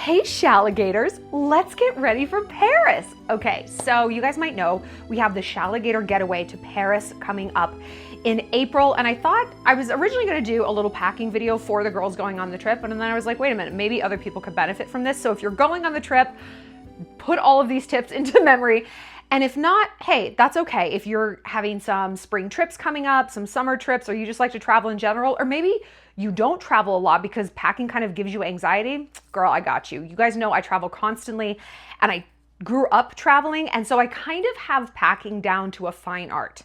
Hey Shalligators, let's get ready for Paris. Okay, so you guys might know we have the Shalligator getaway to Paris coming up in April, and I thought I was originally going to do a little packing video for the girls going on the trip, and then I was like, wait a minute, maybe other people could benefit from this. So if you're going on the trip, put all of these tips into memory. And if not, hey, that's okay. If you're having some spring trips coming up, some summer trips, or you just like to travel in general, or maybe you don't travel a lot because packing kind of gives you anxiety, girl, I got you. You guys know I travel constantly and I grew up traveling, and so I kind of have packing down to a fine art.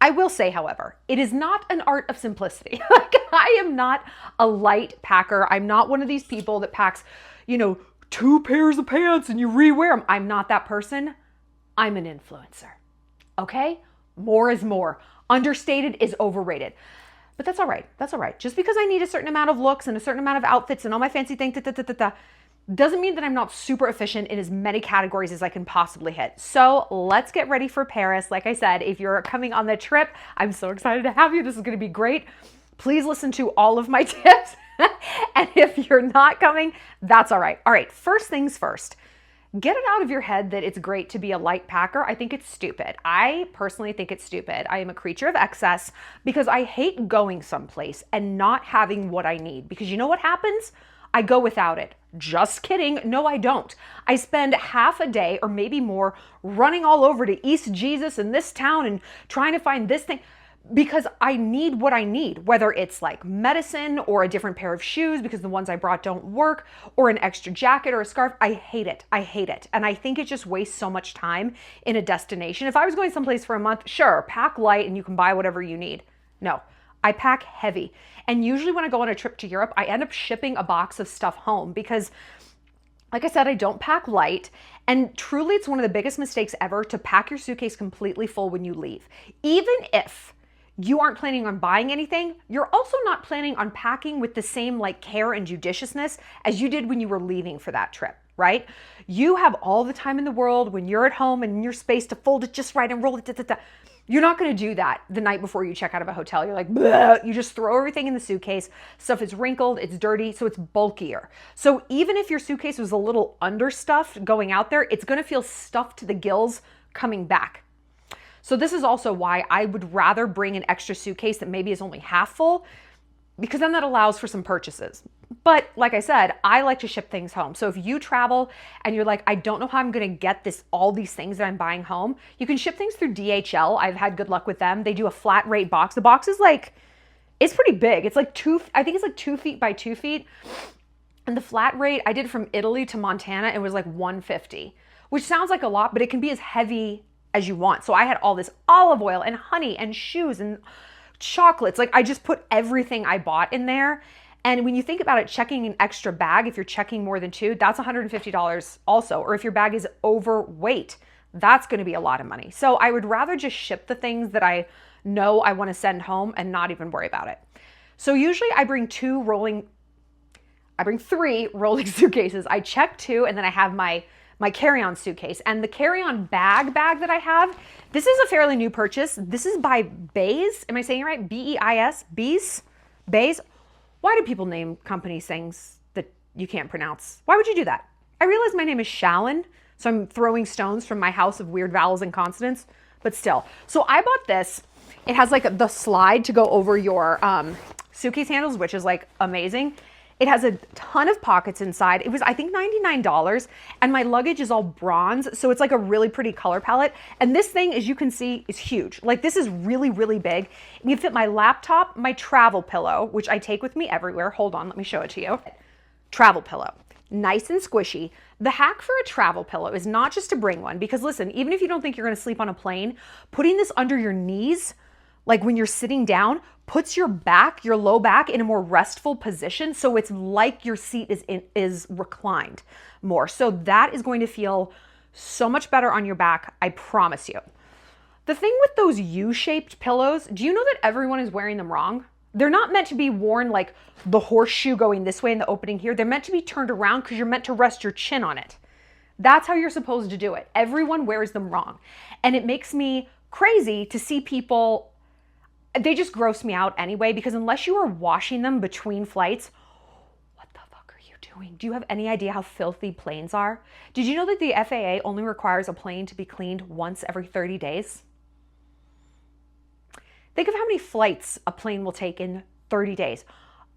I will say, however, it is not an art of simplicity. Like, I am not a light packer. I'm not one of these people that packs, 2 pairs of pants and you rewear them. I'm not that person. I'm an influencer, okay? More is more. Understated is overrated. But that's all right. That's all right. Just because I need a certain amount of looks and a certain amount of outfits and all my fancy things, doesn't mean that I'm not super efficient in as many categories as I can possibly hit. So let's get ready for Paris. Like I said, if you're coming on the trip, I'm so excited to have you. This is going to be great. Please listen to all of my tips. And if you're not coming, that's all right. All right, first things first. Get it out of your head that it's great to be a light packer. I think it's stupid. I personally think it's stupid. I am a creature of excess because I hate going someplace and not having what I need. Because you know what happens? I go without it. Just kidding. No, I don't. I spend half a day or maybe more running all over to East Jesus in this town and trying to find this thing because I need what I need, whether it's like medicine or a different pair of shoes because the ones I brought don't work, or an extra jacket or a scarf. I hate it. I hate it. And I think it just wastes so much time in a destination. If I was going someplace for a month, sure, pack light and you can buy whatever you need. No, I pack heavy. And usually when I go on a trip to Europe, I end up shipping a box of stuff home because, like I said, I don't pack light. And truly, it's one of the biggest mistakes ever to pack your suitcase completely full when you leave. Even if you aren't planning on buying anything, you're also not planning on packing with the same care and judiciousness as you did when you were leaving for that trip, right? You have all the time in the world when you're at home and in your space to fold it just right and roll it. You're not going to do that the night before you check out of a hotel. You're like, bleh. You just throw everything in the suitcase. Stuff is wrinkled, it's dirty, so it's bulkier. So even if your suitcase was a little understuffed going out there, it's going to feel stuffed to the gills coming back. So this is also why I would rather bring an extra suitcase that maybe is only half full, because then that allows for some purchases. But like I said, I like to ship things home. So if you travel and you're like, I don't know how I'm going to get all these things that I'm buying home, you can ship things through DHL. I've had good luck with them. They do a flat rate box. The box is it's pretty big. It's I think it's 2 feet by 2 feet. And the flat rate, I did from Italy to Montana, it was $150, which sounds like a lot, but it can be as heavy as you want. So I had all this olive oil and honey and shoes and chocolates. I just put everything I bought in there. And when you think about it, checking an extra bag, if you're checking more than 2, that's $150 also. Or if your bag is overweight, that's going to be a lot of money. So I would rather just ship the things that I know I want to send home and not even worry about it. So usually I bring 3 rolling suitcases. I check 2, and then I have my carry-on suitcase. And the carry-on bag that I have, this is a fairly new purchase. This is by Béis. Am I saying it right? B-E-I-S? Béis? Why do people name companies things that you can't pronounce? Why would you do that? I realize my name is Shallon, so I'm throwing stones from my house of weird vowels and consonants, but still. So I bought this. It has the slide to go over your suitcase handles, which is amazing. It has a ton of pockets inside. It was, I think, $99, and my luggage is all bronze, so it's a really pretty color palette. And this thing, as you can see, is huge. This is really, really big. It can fit my laptop, my travel pillow, which I take with me everywhere. Hold on, let me show it to you. Travel pillow, nice and squishy. The hack for a travel pillow is not just to bring one, because listen, even if you don't think you're gonna sleep on a plane, putting this under your knees, when you're sitting down, puts your low back in a more restful position. So it's like your seat is reclined more. So that is going to feel so much better on your back, I promise you. The thing with those U-shaped pillows, do you know that everyone is wearing them wrong? They're not meant to be worn like the horseshoe going this way in the opening here. They're meant to be turned around because you're meant to rest your chin on it. That's how you're supposed to do it. Everyone wears them wrong. And it makes me crazy to see people. They just gross me out anyway, because unless you are washing them between flights, what the fuck are you doing? doing? Do you have any idea how filthy planes are? Did you know that the FAA only requires a plane to be cleaned once every 30 days? Think of how many flights a plane will take in 30 days.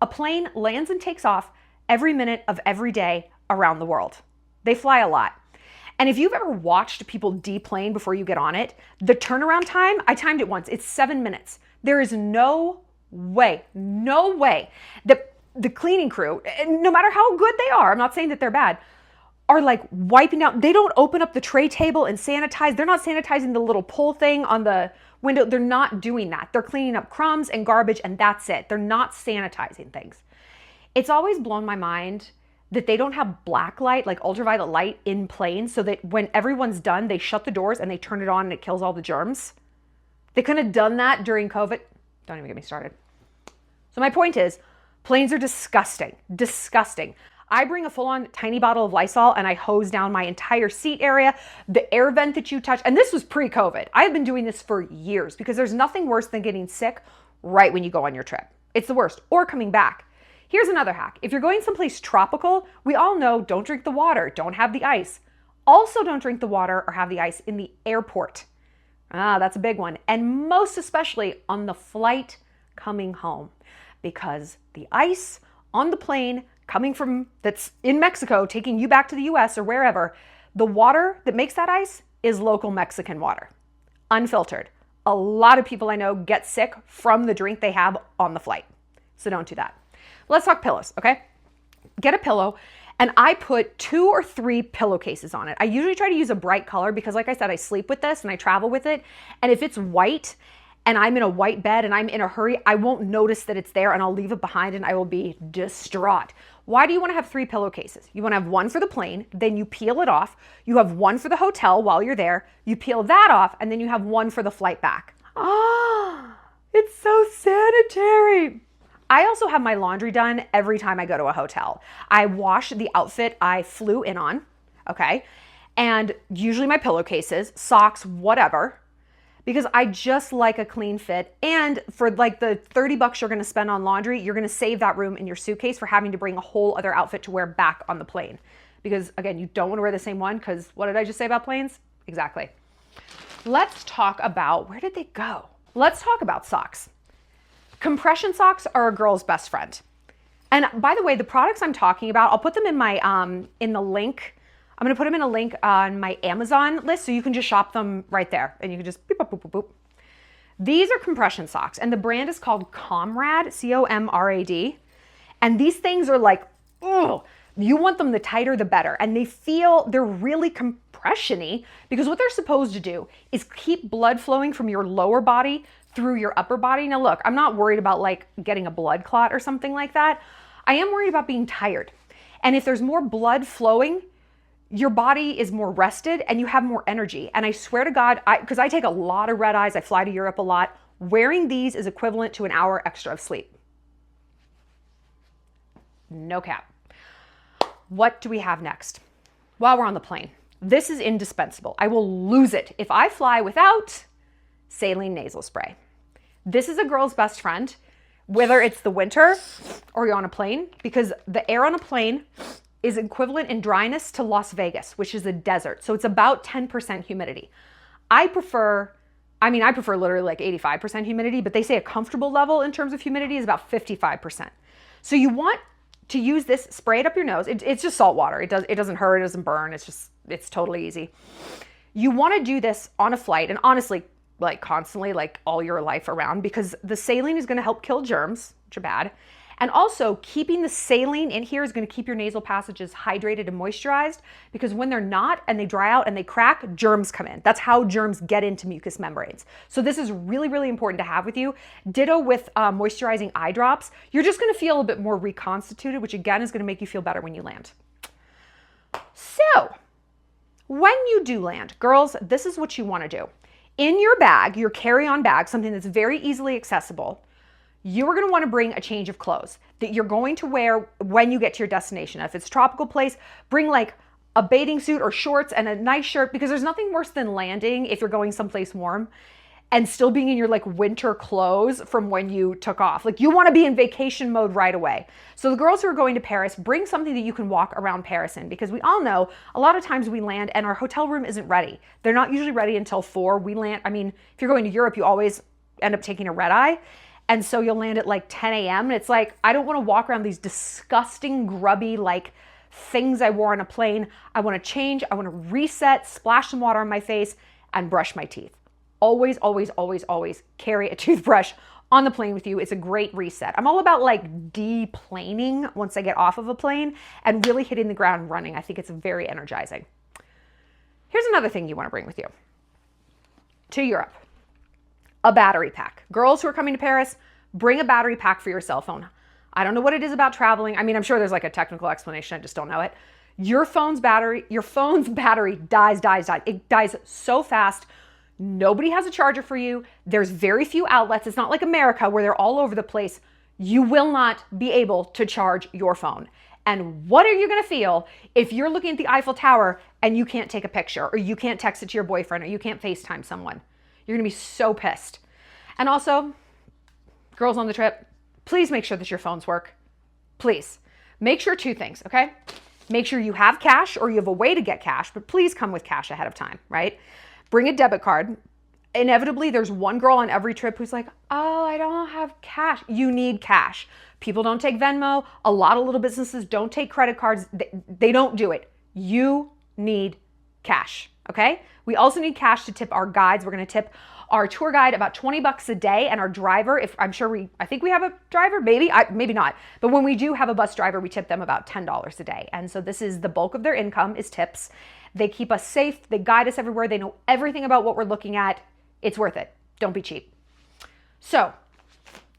A plane lands and takes off every minute of every day around the world. They fly a lot. And if you've ever watched people deplane before you get on it, the turnaround time, I timed it once, it's 7 minutes. There is no way that the cleaning crew, no matter how good they are, I'm not saying that they're bad, are like wiping out. They don't open up the tray table and sanitize. They're not sanitizing the little pull thing on the window. They're not doing that. They're cleaning up crumbs and garbage and that's it. They're not sanitizing things. It's always blown my mind that they don't have black light, like ultraviolet light in planes, so that when everyone's done, they shut the doors and they turn it on and it kills all the germs. They couldn't have done that during COVID. Don't even get me started. So my point is, planes are disgusting, disgusting. I bring a full-on tiny bottle of Lysol and I hose down my entire seat area, the air vent that you touch. And this was pre-COVID. I've been doing this for years because there's nothing worse than getting sick right when you go on your trip. It's the worst. Or coming back. Here's another hack. If you're going someplace tropical, we all know don't drink the water, don't have the ice. Also don't drink the water or have the ice in the airport. That's a big one. And most especially on the flight coming home, because the ice on the plane coming from that's in Mexico, taking you back to the US or wherever, the water that makes that ice is local Mexican water, unfiltered. A lot of people I know get sick from the drink they have on the flight. So don't do that. Let's talk pillows, okay? Get a pillow, and I put 2 or 3 pillowcases on it. I usually try to use a bright color because, like I said, I sleep with this and I travel with it. And if it's white and I'm in a white bed and I'm in a hurry, I won't notice that it's there and I'll leave it behind and I will be distraught. Why do you want to have 3 pillowcases? You want to have one for the plane, then you peel it off. You have one for the hotel while you're there. You peel that off, and then you have one for the flight back. It's so sanitary. I also have my laundry done every time I go to a hotel. I wash the outfit I flew in on, okay? And usually my pillowcases, socks, whatever, because I just like a clean fit. And for like the $30 you're gonna spend on laundry, you're gonna save that room in your suitcase for having to bring a whole other outfit to wear back on the plane. Because again, you don't wanna wear the same one, because what did I just say about planes? Exactly. Let's talk about, where did they go? Let's talk about socks. Compression socks are a girl's best friend. And by the way, the products I'm talking about, I'll put them in my in the link. I'm gonna put them in a link on my Amazon list so you can just shop them right there and you can just boop, boop, boop, boop, boop. These are compression socks and the brand is called Comrade, C-O-M-R-A-D. And these things are like, oh, you want them the tighter the better. And they're really compression-y because what they're supposed to do is keep blood flowing from your lower body through your upper body. Now look, I'm not worried about like getting a blood clot or something like that. I am worried about being tired. And if there's more blood flowing, your body is more rested and you have more energy. And I swear to God, because I take a lot of red eyes, I fly to Europe a lot, wearing these is equivalent to an hour extra of sleep. No cap. What do we have next? While we're on the plane, this is indispensable. I will lose it if I fly without saline nasal spray. This is a girl's best friend, whether it's the winter or you're on a plane, because the air on a plane is equivalent in dryness to Las Vegas, which is a desert. So it's about 10% humidity. I prefer literally like 85% humidity, but they say a comfortable level in terms of humidity is about 55%. So you want to use this, spray it up your nose. It's just salt water. It doesn't hurt, it doesn't burn. It's totally easy. You want to do this on a flight, and honestly, like constantly, like all your life around, because the saline is going to help kill germs, which are bad. And also keeping the saline in here is going to keep your nasal passages hydrated and moisturized, because when they're not and they dry out and they crack, germs come in. That's how germs get into mucous membranes. So this is really, really important to have with you. Ditto with moisturizing eye drops. You're just going to feel a bit more reconstituted, which again is going to make you feel better when you land. So when you do land, girls, this is what you want to do. In your bag, your carry-on bag, something that's very easily accessible, you are going to want to bring a change of clothes that you're going to wear when you get to your destination. If it's a tropical place, bring like a bathing suit or shorts and a nice shirt, because there's nothing worse than landing if you're going someplace warm and still being in your like winter clothes from when you took off. Like you want to be in vacation mode right away. So the girls who are going to Paris, bring something that you can walk around Paris in, because we all know a lot of times we land and our hotel room isn't ready. They're not usually ready until 4. We land, I mean, if you're going to Europe, you always end up taking a red eye. And so you'll land at like 10 a.m. And it's like, I don't want to walk around these disgusting, grubby, like things I wore on a plane. I want to change. I want to reset, splash some water on my face, and brush my teeth. Always, always, always, always carry a toothbrush on the plane with you. It's a great reset. I'm all about like deplaning once I get off of a plane and really hitting the ground running. I think it's very energizing. Here's another thing you want to bring with you to Europe. A battery pack. Girls who are coming to Paris, bring a battery pack for your cell phone. I don't know what it is about traveling. I mean, I'm sure there's like a technical explanation. I just don't know it. Your phone's battery dies. It dies so fast. Nobody has a charger for you. There's very few outlets. It's not like America where they're all over the place. You will not be able to charge your phone. And what are you going to feel if you're looking at the Eiffel Tower and you can't take a picture, or you can't text it to your boyfriend, or you can't FaceTime someone? You're going to be so pissed. And also, girls on the trip, please make sure that your phones work. Please. Make sure 2 things, okay? Make sure you have cash, or you have a way to get cash, but please come with cash ahead of time, right? Bring a debit card. Inevitably, there's one girl on every trip who's like, oh, I don't have cash. You need cash. People don't take Venmo. A lot of little businesses don't take credit cards. They don't do it. You need cash, okay? We also need cash to tip our guides. We're going to tip our tour guide about $20 a day, and our driver, I think we have a driver, maybe not. But when we do have a bus driver, we tip them about $10 a day. And so this is the bulk of their income is tips. They keep us safe. They guide us everywhere. They know everything about what we're looking at. It's worth it. Don't be cheap. So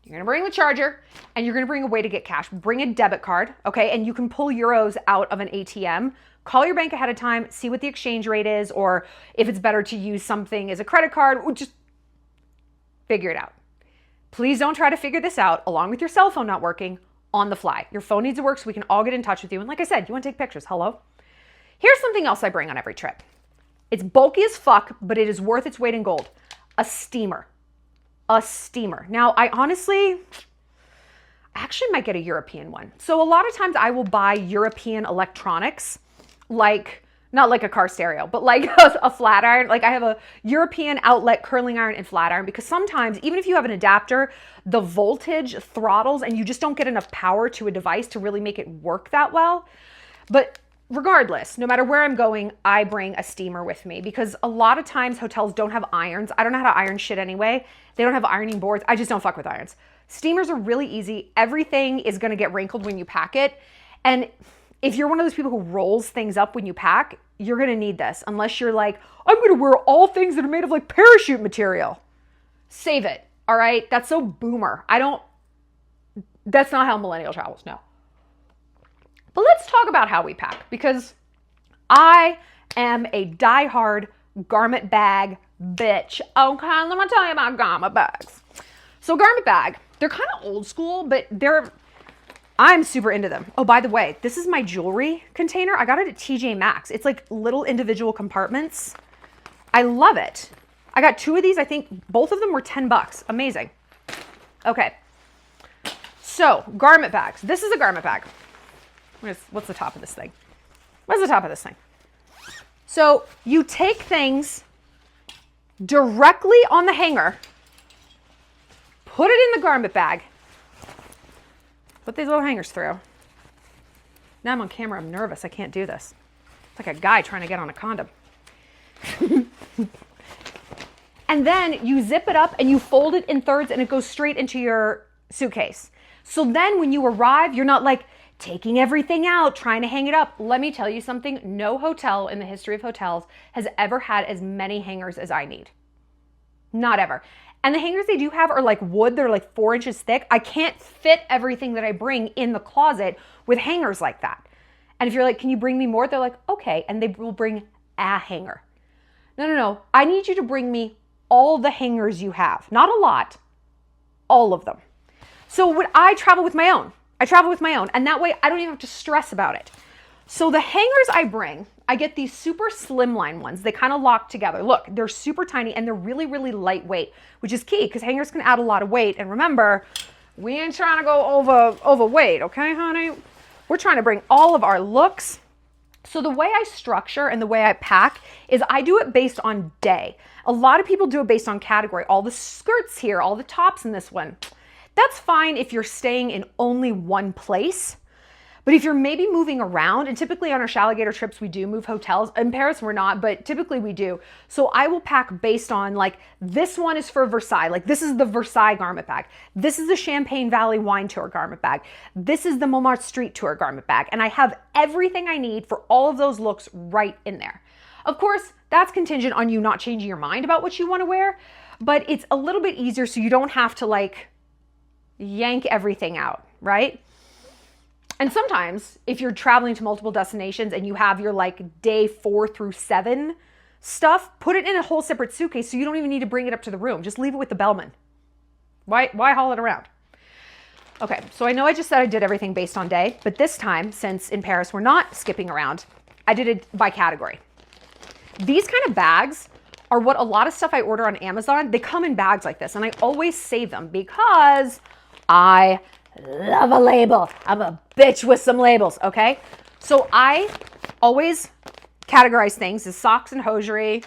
you're going to bring the charger, and you're going to bring a way to get cash. Bring a debit card, okay? And you can pull euros out of an ATM. Call your bank ahead of time, see what the exchange rate is, or if it's better to use something as a credit card, just figure it out. Please don't try to figure this out along with your cell phone not working on the fly. Your phone needs to work so we can all get in touch with you. And like I said, you want to take pictures. Hello? Here's something else I bring on every trip. It's bulky as fuck, but it is worth its weight in gold. A steamer. A steamer. Now, I actually might get a European one. So a lot of times I will buy European electronics, like, not like a car stereo, but like a flat iron. Like I have a European outlet curling iron and flat iron, because sometimes even if you have an adapter, the voltage throttles and you just don't get enough power to a device to really make it work that well. But regardless, no matter where I'm going, I bring a steamer with me, because a lot of times hotels don't have irons. I don't know how to iron shit anyway. They don't have ironing boards. I just don't fuck with irons. Steamers are really easy. Everything is going to get wrinkled when you pack it. And if you're one of those people who rolls things up when you pack, you're going to need this, unless you're like, I'm going to wear all things that are made of like parachute material. Save it. All right. That's so boomer. That's not how millennial travels. No. But let's talk about how we pack, because I am a diehard garment bag bitch. Okay, let me tell you about garment bags. So garment bag, they're kind of old school, but I'm super into them. Oh, by the way, this is my jewelry container. I got it at TJ Maxx. It's like little individual compartments. I love it. I got 2 of these. I think both of them were $10. Amazing. Okay. So garment bags. This is a garment bag. What's the top of this thing? What's the top of this thing? So you take things directly on the hanger, put it in the garment bag, put these little hangers through. Now I'm on camera. I'm nervous. I can't do this. It's like a guy trying to get on a condom. And then you zip it up and you fold it in thirds, and it goes straight into your suitcase. So then when you arrive, you're not like taking everything out, trying to hang it up. Let me tell you something. No hotel in the history of hotels has ever had as many hangers as I need. Not ever. And the hangers they do have are like wood. They're like 4 inches thick. I can't fit everything that I bring in the closet with hangers like that. And if you're like, can you bring me more? They're like, okay. And they will bring a hanger. No. I need you to bring me all the hangers you have. Not a lot. All of them. So when I travel with my own. And that way I don't even have to stress about it. So the hangers I bring, I get these super slimline ones. They kind of lock together. Look, they're super tiny and they're really, really lightweight, which is key because hangers can add a lot of weight. And remember, we ain't trying to go overweight, okay, honey? We're trying to bring all of our looks. So the way I structure and the way I pack is I do it based on day. A lot of people do it based on category. All the skirts here, all the tops in this one. That's fine if you're staying in only one place. But if you're maybe moving around, and typically on our Shalligator trips, we do move hotels. In Paris, we're not, but typically we do. So I will pack based on like, this one is for Versailles. Like this is the Versailles garment bag. This is the Champagne Valley Wine Tour garment bag. This is the Montmartre Street Tour garment bag. And I have everything I need for all of those looks right in there. Of course, that's contingent on you not changing your mind about what you want to wear, but it's a little bit easier so you don't have to like yank everything out, right? And sometimes if you're traveling to multiple destinations and you have your like day 4 through 7 stuff, put it in a whole separate suitcase so you don't even need to bring it up to the room. Just leave it with the bellman. Why haul it around? Okay, so I know I just said I did everything based on day, but this time, since in Paris we're not skipping around, I did it by category. These kind of bags are what a lot of stuff I order on Amazon, they come in bags like this, and I always save them because I love a label. I'm a bitch with some labels, okay? So I always categorize things as socks and hosiery.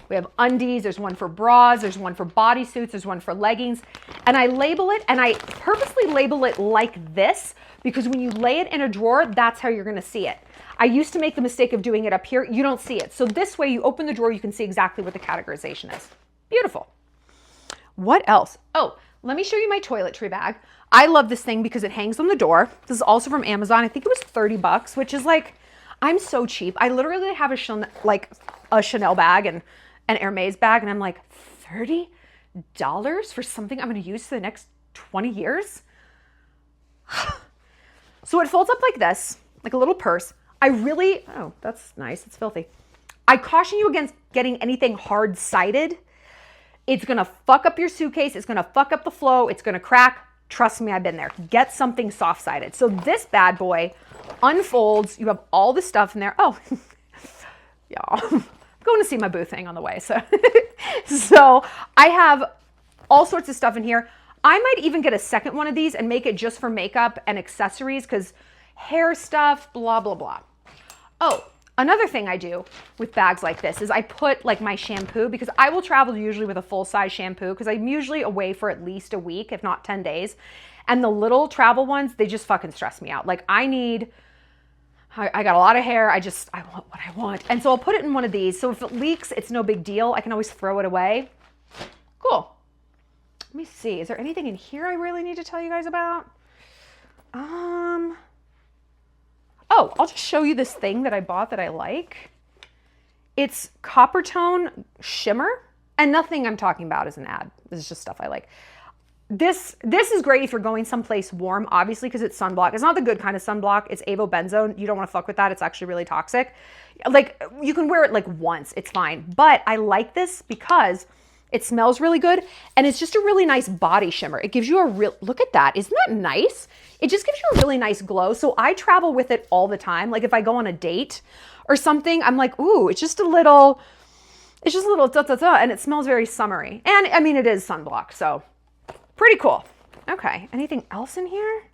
We have undies, there's one for bras, there's one for bodysuits, there's one for leggings. And I label it, and I purposely label it like this because when you lay it in a drawer, that's how you're gonna see it. I used to make the mistake of doing it up here. You don't see it. So this way you open the drawer, you can see exactly what the categorization is. Beautiful. What else? Oh, let me show you my toiletry bag. I love this thing because it hangs on the door. This is also from Amazon. I think it was 30 bucks, which is like, I'm so cheap. I literally have a Chanel bag and an Hermes bag, and I'm like, $30 for something I'm gonna use for the next 20 years? So it folds up like this, like a little purse. Oh, that's nice, it's filthy. I caution you against getting anything hard-sided. It's gonna fuck up your suitcase, it's gonna fuck up the flow, it's gonna crack. Trust me, I've been there. Get something soft-sided. So this bad boy unfolds, you have all the stuff in there. Oh, yeah, I'm going to see my boo thing on the way. So I have all sorts of stuff in here. I might even get a second one of these and make it just for makeup and accessories because hair stuff, blah, blah, blah. Oh, another thing I do with bags like this is I put like my shampoo because I will travel usually with a full-size shampoo because I'm usually away for at least a week, if not 10 days. And the little travel ones, they just fucking stress me out. Like I got a lot of hair. I want what I want. And so I'll put it in one of these. So if it leaks, it's no big deal. I can always throw it away. Cool. Let me see. Is there anything in here I really need to tell you guys about? Oh, I'll just show you this thing that I bought that I like. It's Copper Tone Shimmer, and nothing I'm talking about is an ad. This is just stuff I like. This is great if you're going someplace warm, obviously, because it's sunblock. It's not the good kind of sunblock. It's avobenzone. You don't want to fuck with that. It's actually really toxic. Like, you can wear it like once. It's fine. But I like this because it smells really good, and it's just a really nice body shimmer. It gives you a real, look at that. Isn't that nice? It just gives you a really nice glow. So I travel with it all the time. Like if I go on a date or something, I'm like, ooh, it's just a little da-da-da, and it smells very summery. And I mean, it is sunblock, so pretty cool. Okay, anything else in here?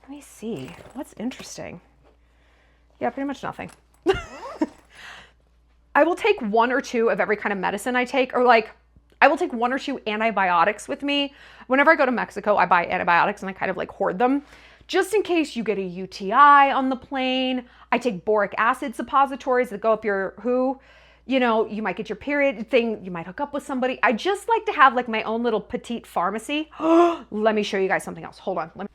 Let me see, what's interesting? Yeah, pretty much nothing. I will take 1 or 2 of every kind of medicine I take, or like, I will take 1 or 2 antibiotics with me. Whenever I go to Mexico, I buy antibiotics and I kind of like hoard them just in case you get a UTI on the plane. I take boric acid suppositories that go up your you know, you might get your period thing, you might hook up with somebody. I just like to have like my own little petite pharmacy. Let me show you guys something else. Hold on.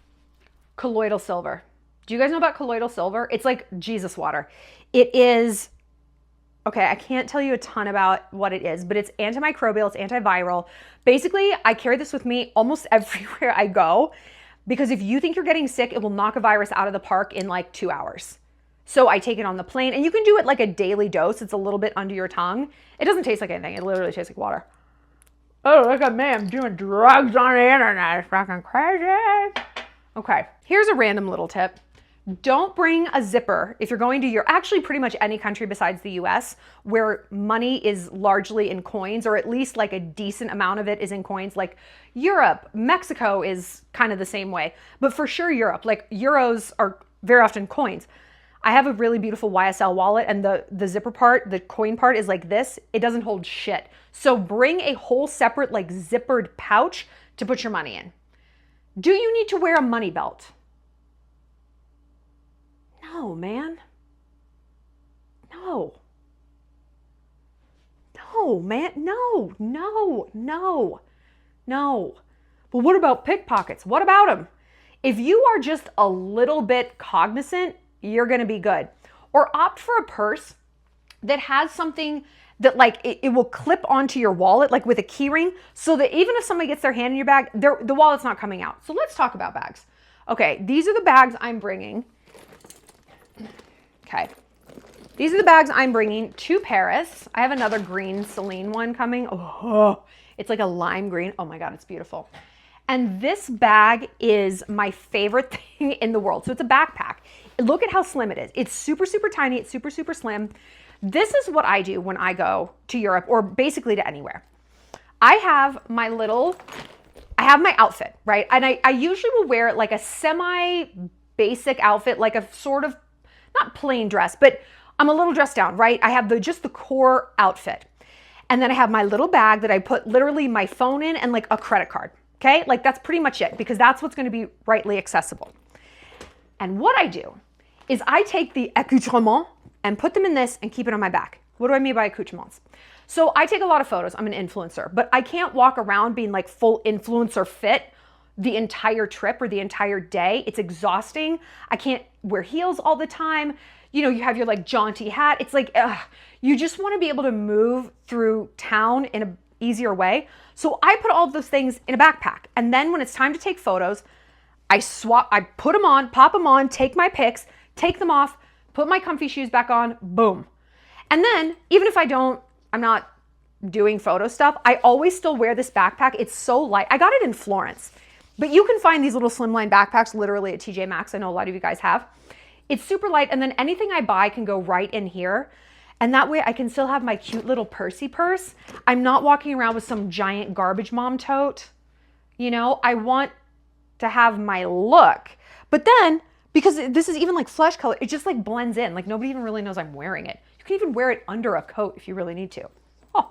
Colloidal silver. Do you guys know about colloidal silver? It's like Jesus water. It is, okay, I can't tell you a ton about what it is, but it's antimicrobial, it's antiviral. Basically, I carry this with me almost everywhere I go because if you think you're getting sick, it will knock a virus out of the park in like 2 hours. So I take it on the plane, and you can do it like a daily dose. It's a little bit under your tongue. It doesn't taste like anything. It literally tastes like water. Oh, look at me. I'm doing drugs on the internet. It's fucking crazy. Okay, here's a random little tip. Don't bring a zipper if you're going to actually pretty much any country besides the US where money is largely in coins, or at least like a decent amount of it is in coins. Like Europe, Mexico is kind of the same way, but for sure Europe, like euros are very often coins. I have a really beautiful YSL wallet, and the zipper part, the coin part is like this. It doesn't hold shit. So bring a whole separate like zippered pouch to put your money in. Do you need to wear a money belt? No, man. No. No, man. No, no, no, no. But what about pickpockets? What about them? If you are just a little bit cognizant, you're going to be good. Or opt for a purse that has something that like it will clip onto your wallet, like with a key ring, so that even if somebody gets their hand in your bag, the wallet's not coming out. So let's talk about bags. Okay, these are the bags I'm bringing. Okay, these are the bags I'm bringing to Paris. I have another green Celine one coming. Oh, it's like a lime green. Oh my God, it's beautiful. And this bag is my favorite thing in the world. So it's a backpack. Look at how slim it is. It's super, super tiny. It's super, super slim. This is what I do when I go to Europe, or basically to anywhere. I have my outfit, right? And I usually will wear like a semi-basic outfit, like a sort of, not plain dress, but I'm a little dressed down, right? I have just the core outfit. And then I have my little bag that I put literally my phone in and like a credit card. Okay, like that's pretty much it, because that's what's going to be rightly accessible. And what I do is I take the accoutrements and put them in this and keep it on my back. What do I mean by accoutrements? So I take a lot of photos. I'm an influencer, but I can't walk around being like full influencer fit the entire trip or the entire day. It's exhausting. I can't wear heels all the time. You know, you have your like jaunty hat. It's like, you just want to be able to move through town in an easier way. So I put all of those things in a backpack. And then when it's time to take photos, I put them on, pop them on, take my pics, take them off, put my comfy shoes back on, boom. And then even if I'm not doing photo stuff, I always still wear this backpack. It's so light. I got it in Florence, but you can find these little slimline backpacks literally at TJ Maxx. I know a lot of you guys have. It's super light. And then anything I buy can go right in here. And that way I can still have my cute little Percy purse. I'm not walking around with some giant garbage mom tote. You know, I want to have my look. But then, because this is even like flesh color, it just like blends in. Like nobody even really knows I'm wearing it. You can even wear it under a coat if you really need to. Oh.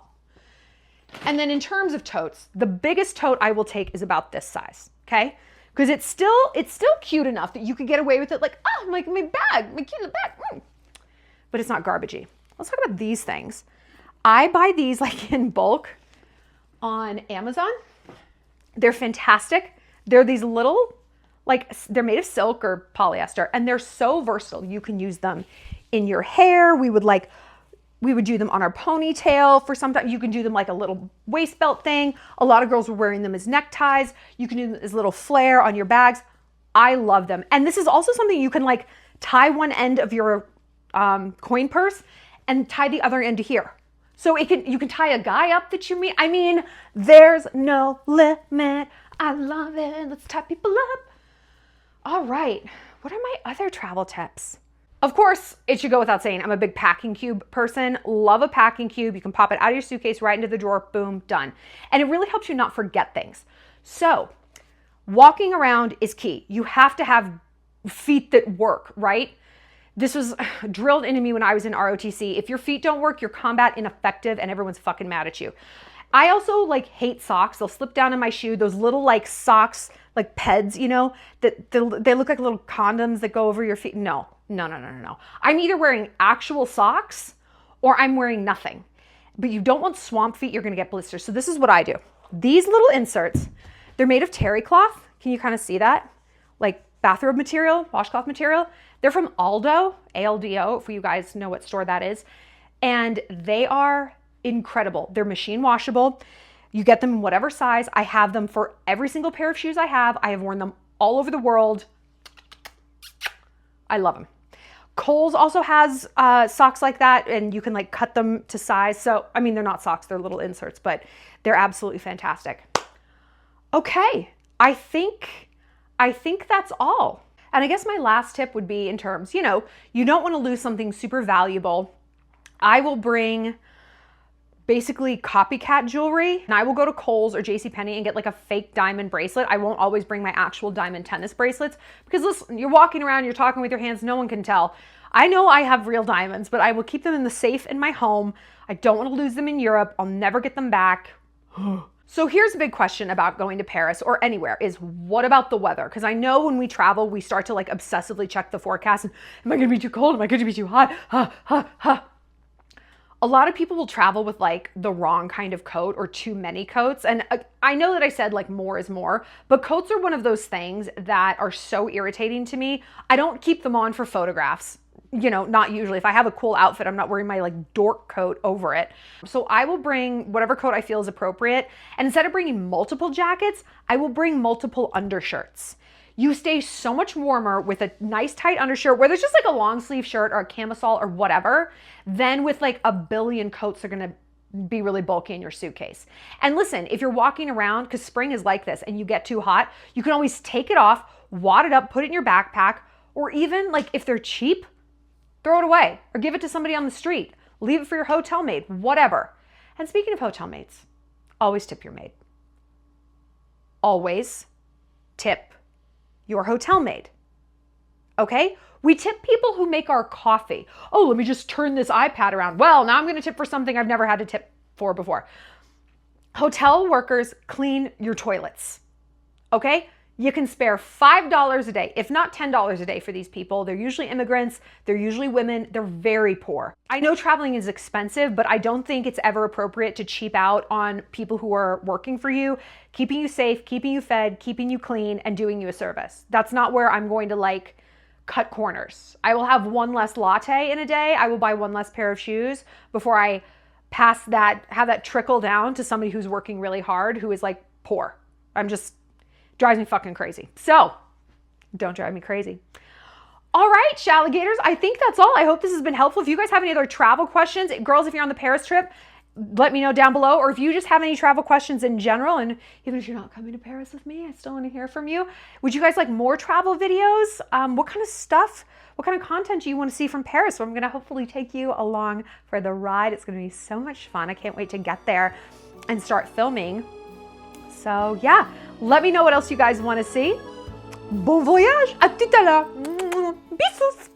And then in terms of totes, the biggest tote I will take is about this size, okay? Because it's still cute enough that you could get away with it like, oh, my bag, my cute little bag. But it's not garbagey. Let's talk about these things. I buy these like in bulk on Amazon. They're fantastic. They're these little, like they're made of silk or polyester, and they're so versatile. You can use them in your hair. We would do them on our ponytail for some time. You can do them like a little waist belt thing. A lot of girls were wearing them as neckties. You can do them as little flare on your bags. I love them. And this is also something you can like tie one end of your coin purse and tie the other end to here. So you can tie a guy up that you meet. I mean, there's no limit. I love it. Let's tie people up. All right. What are my other travel tips? Of course, it should go without saying, I'm a big packing cube person. Love a packing cube. You can pop it out of your suitcase right into the drawer. Boom, done. And it really helps you not forget things. So walking around is key. You have to have feet that work, right? This was drilled into me when I was in ROTC. If your feet don't work, you're combat ineffective and everyone's fucking mad at you. I also like hate socks. They'll slip down in my shoe. Those little like socks, like peds, you know, that they look like little condoms that go over your feet. No. I'm either wearing actual socks or I'm wearing nothing. But you don't want swamp feet. You're going to get blisters. So this is what I do. These little inserts, they're made of terry cloth. Can you kind of see that? Like bathrobe material, washcloth material. They're from Aldo, A-L-D-O, if you guys know what store that is. And they are incredible. They're machine washable. You get them in whatever size. I have them for every single pair of shoes I have. I have worn them all over the world. I love them. Kohl's also has socks like that, and you can like cut them to size. So, I mean, they're not socks, they're little inserts, but they're absolutely fantastic. Okay, I think that's all. And I guess my last tip would be in terms, you don't want to lose something super valuable. I will bring basically copycat jewelry, and I will go to Kohl's or JCPenney and get like a fake diamond bracelet. I won't always bring my actual diamond tennis bracelets because listen, you're walking around, you're talking with your hands, no one can tell. I know I have real diamonds, but I will keep them in the safe in my home. I don't want to lose them in Europe. I'll never get them back. So here's a big question about going to Paris or anywhere is what about the weather? Because I know when we travel, we start to like obsessively check the forecast. And, am I going to be too cold? Am I going to be too hot? A lot of people will travel with like the wrong kind of coat or too many coats. And I know that I said like more is more, but coats are one of those things that are so irritating to me. I don't keep them on for photographs. Not usually. If I have a cool outfit, I'm not wearing my like dork coat over it. So I will bring whatever coat I feel is appropriate. And instead of bringing multiple jackets, I will bring multiple undershirts. You stay so much warmer with a nice tight undershirt, whether it's just like a long sleeve shirt or a camisole or whatever, than with like a billion coats that are gonna be really bulky in your suitcase. And listen, if you're walking around, because spring is like this, and you get too hot, you can always take it off, wad it up, put it in your backpack, or even like if they're cheap, throw it away or give it to somebody on the street. Leave it for your hotel maid, whatever. And speaking of hotel maids, always tip your maid. Always tip your hotel maid. Okay? We tip people who make our coffee. Oh, let me just turn this iPad around. Well, now I'm going to tip for something I've never had to tip for before. Hotel workers clean your toilets. Okay? You can spare $5 a day, if not $10 a day for these people. They're usually immigrants. They're usually women. They're very poor. I know traveling is expensive, but I don't think it's ever appropriate to cheap out on people who are working for you, keeping you safe, keeping you fed, keeping you clean, and doing you a service. That's not where I'm going to like cut corners. I will have one less latte in a day. I will buy one less pair of shoes before I have that trickle down to somebody who's working really hard, who is like poor. Drives me fucking crazy. So don't drive me crazy. All right, Shalligators, I think that's all. I hope this has been helpful. If you guys have any other travel questions, girls, if you're on the Paris trip, let me know down below. Or if you just have any travel questions in general, and even if you're not coming to Paris with me, I still want to hear from you. Would you guys like more travel videos? What kind of stuff, what kind of content do you want to see from Paris? So I'm going to hopefully take you along for the ride. It's going to be so much fun. I can't wait to get there and start filming. So yeah, let me know what else you guys want to see. Bon voyage, à tout à l'heure. Bisous.